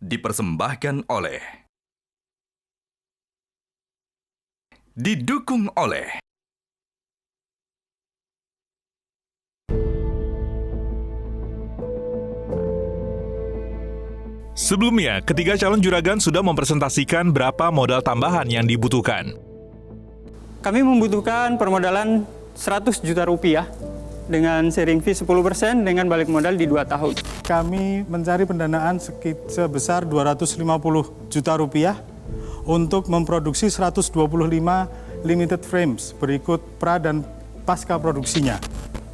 dipersembahkan oleh, didukung oleh Sebelumnya, ketiga calon juragan sudah mempresentasikan berapa modal tambahan yang dibutuhkan. Kami membutuhkan permodalan 100 juta rupiah dengan sharing fee 10% dengan balik modal di 2 tahun. Kami mencari pendanaan sebesar 250 juta rupiah untuk memproduksi 125 limited frames berikut pra dan pasca produksinya.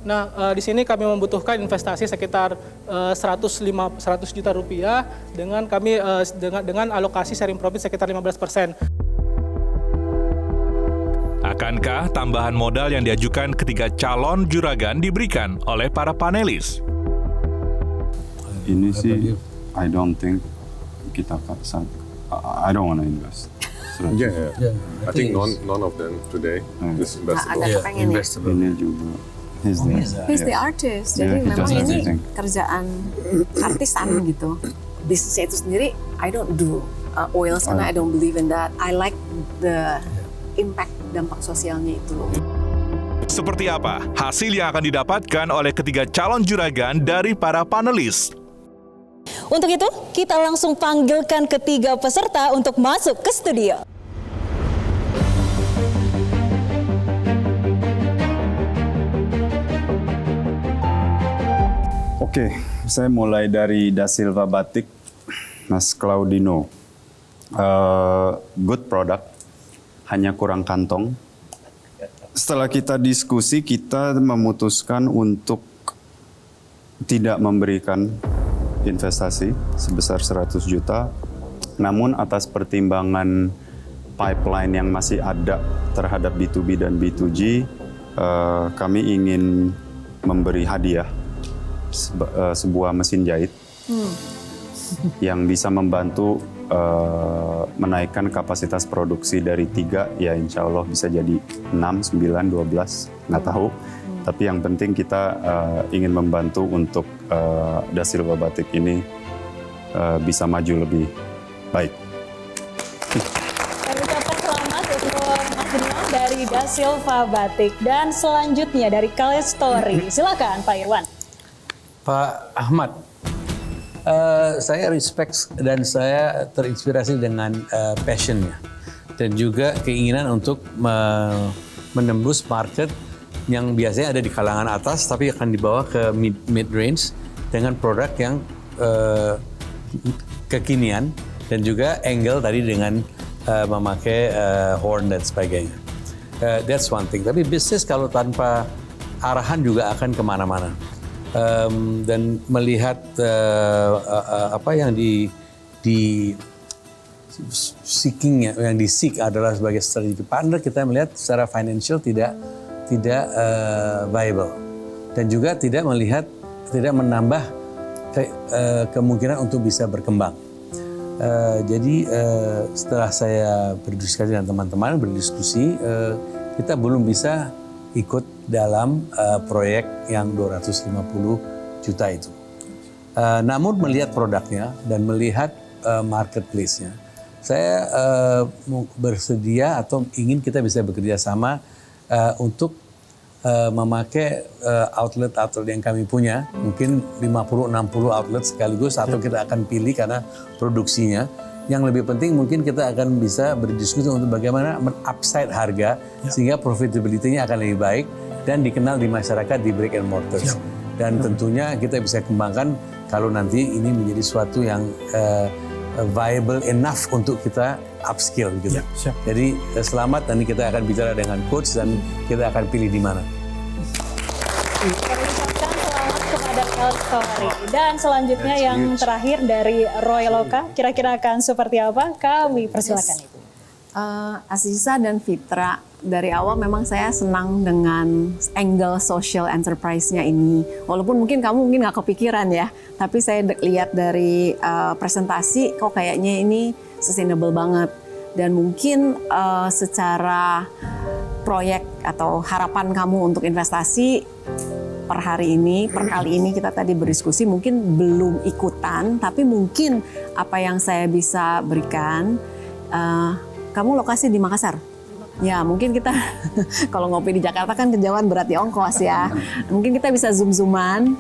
Nah, di sini kami membutuhkan investasi sekitar 100 juta rupiah dengan kami dengan alokasi sharing profit sekitar 15%. Akankah tambahan modal yang diajukan ketiga calon juragan diberikan oleh para panelis? Ini sih, I don't think kita I don't want to invest. Yeah. I think none of them today is investable. Agak kepengen ya. Ini juga. He's the artist, jadi memang ini kerjaan artisan gitu. Bisnisnya itu sendiri, I don't do oils karena I don't believe in that. I like the impact, dampak sosialnya itu. Seperti apa hasil yang akan didapatkan oleh ketiga calon juragan dari para panelis? Untuk itu, kita langsung panggilkan ketiga peserta untuk masuk ke studio. Oke, saya mulai dari Da Silva Batik, Mas Claudino. Good product, hanya kurang kantong. Setelah kita diskusi, kita memutuskan untuk tidak memberikan investasi sebesar 100 juta. Namun atas pertimbangan pipeline yang masih ada terhadap B2B dan B2G, kami ingin memberi hadiah sebuah mesin jahit yang bisa membantu menaikkan kapasitas produksi dari 3, ya insya Allah bisa jadi 6, 9, 12, nggak tahu. Tapi yang penting kita ingin membantu untuk Da Silva Batik ini bisa maju lebih baik. Kami ucapkan selamat untuk Mas Irwan dari Da Silva Batik. Dan selanjutnya dari Kale Story. Silakan Pak Irwan. Pak Ahmad, saya respect dan saya terinspirasi dengan passionnya dan juga keinginan untuk menembus market yang biasanya ada di kalangan atas tapi akan dibawa ke mid range dengan produk yang kekinian dan juga angle tadi dengan memakai horn dan sebagainya. That's one thing. Tapi bisnis kalau tanpa arahan juga akan kemana-mana. Dan melihat apa yang seekingnya, yang di-seek adalah sebagai strategic partner, kita melihat secara financial tidak viable dan juga tidak menambah kemungkinan untuk bisa berkembang. Jadi setelah saya berdiskusi dengan teman-teman, kita belum bisa ikut dalam proyek yang 250 juta itu. Namun melihat produknya dan melihat marketplace-nya, saya bersedia atau ingin kita bisa bekerja sama untuk memakai outlet yang kami punya, mungkin 50-60 outlet sekaligus, atau kita akan pilih karena produksinya. Yang lebih penting mungkin kita akan bisa berdiskusi untuk bagaimana men-upside harga sehingga profitability-nya akan lebih baik dan dikenal di masyarakat di brick and mortars. Dan tentunya kita bisa kembangkan kalau nanti ini menjadi suatu yang viable enough untuk kita upskill gitu. Jadi selamat, nanti kita akan bicara dengan coach dan kita akan pilih di mana. Story. Dan selanjutnya yang terakhir dari Roy Loka, kira-kira akan seperti apa? Kami persilakan Ibu. Aziza dan Fitra, dari awal memang saya senang dengan angle social enterprise-nya ini. Walaupun mungkin kamu nggak kepikiran ya, tapi saya lihat dari presentasi kok kayaknya ini sustainable banget. Dan mungkin secara proyek atau harapan kamu untuk investasi, per hari ini, per kali ini kita tadi berdiskusi mungkin belum ikutan, tapi mungkin apa yang saya bisa berikan, kamu lokasi di Makassar? Ya mungkin kita kalau ngopi di Jakarta kan kejauhan berarti ongkos ya. Mungkin kita bisa zoom-zooman.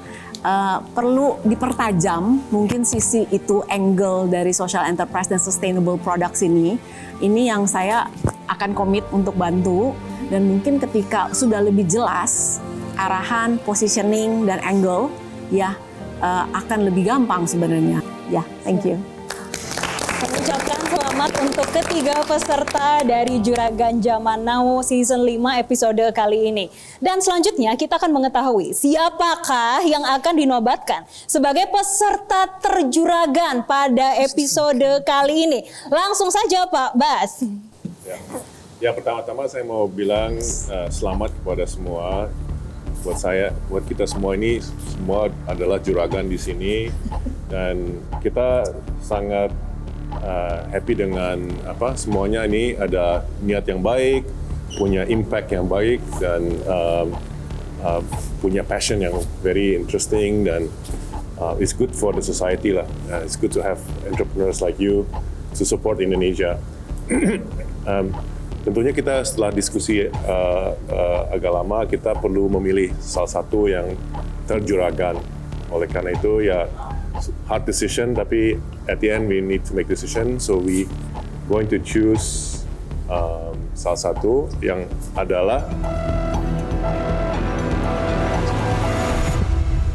Perlu dipertajam mungkin sisi itu, angle dari social enterprise dan sustainable products ini yang saya akan komit untuk bantu, dan mungkin ketika sudah lebih jelas arahan, positioning dan angle ya akan lebih gampang sebenarnya ya. Thank you. Kami ucapkan selamat untuk ketiga peserta dari Juragan Zaman Now Season 5 episode kali ini. Dan selanjutnya kita akan mengetahui siapakah yang akan dinobatkan sebagai peserta terjuragan pada episode kali ini. Langsung saja Pak Bas. Ya, pertama-tama saya mau bilang selamat kepada semua. Buat kita semua ini, semua adalah juragan di sini, dan kita sangat happy dengan semuanya ini ada niat yang baik, punya impact yang baik, dan punya passion yang very interesting, dan it's good for the society lah. It's good to have entrepreneurs like you to support Indonesia. Tentunya kita setelah diskusi agak lama, kita perlu memilih salah satu yang terjuragan. Oleh karena itu ya hard decision, tapi at the end we need to make decision, so we going to choose salah satu yang adalah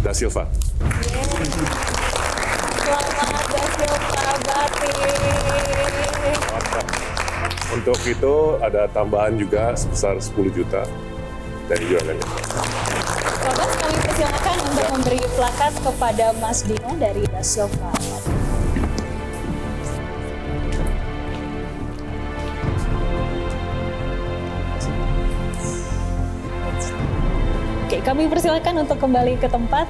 Da Silva. Selamat Da Silva Batik. Untuk itu ada tambahan juga sebesar 10 juta dari juragannya. Pak Bas, kami persilakan untuk memberi plakat kepada Mas Dino dari Da Silva. Oke, kami persilakan untuk kembali ke tempat,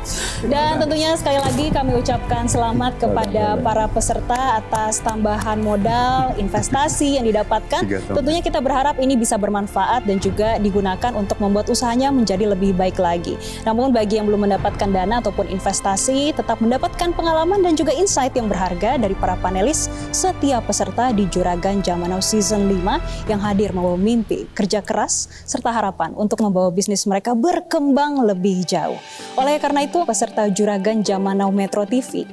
dan tentunya sekali lagi kami ucapkan selamat kepada para peserta atas tambahan modal investasi yang didapatkan. Tentunya kita berharap ini bisa bermanfaat dan juga digunakan untuk membuat usahanya menjadi lebih baik lagi. Namun bagi yang belum mendapatkan dana ataupun investasi, tetap mendapatkan pengalaman dan juga insight yang berharga dari para panelis setiap peserta di Juragan Zaman Now Season 5 yang hadir membawa mimpi, kerja keras, serta harapan untuk membawa bisnis mereka berkembang lebih jauh. Oleh karena itu, peserta Juragan Zaman Now Metro TV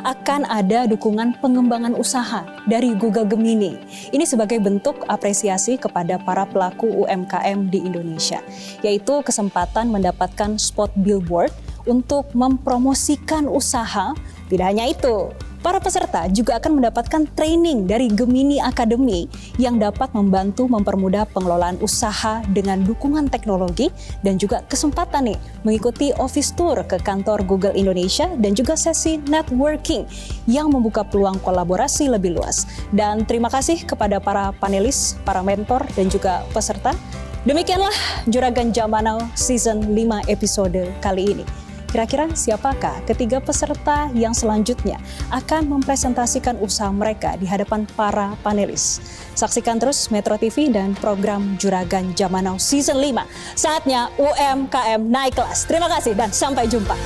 akan ada dukungan pengembangan usaha dari Google Gemini. Ini sebagai bentuk apresiasi kepada para pelaku UMKM di Indonesia, yaitu kesempatan mendapatkan spot billboard untuk mempromosikan usaha. Tidak hanya itu, para peserta juga akan mendapatkan training dari Gemini Academy yang dapat membantu mempermudah pengelolaan usaha dengan dukungan teknologi, dan juga kesempatan nih mengikuti office tour ke kantor Google Indonesia dan juga sesi networking yang membuka peluang kolaborasi lebih luas. Dan terima kasih kepada para panelis, para mentor dan juga peserta. Demikianlah Juragan Zaman Now Season 5 episode kali ini. Kira-kira siapakah ketiga peserta yang selanjutnya akan mempresentasikan usaha mereka di hadapan para panelis? Saksikan terus Metro TV dan program Juragan Zaman Now Season 5. Saatnya UMKM naik kelas. Terima kasih dan sampai jumpa.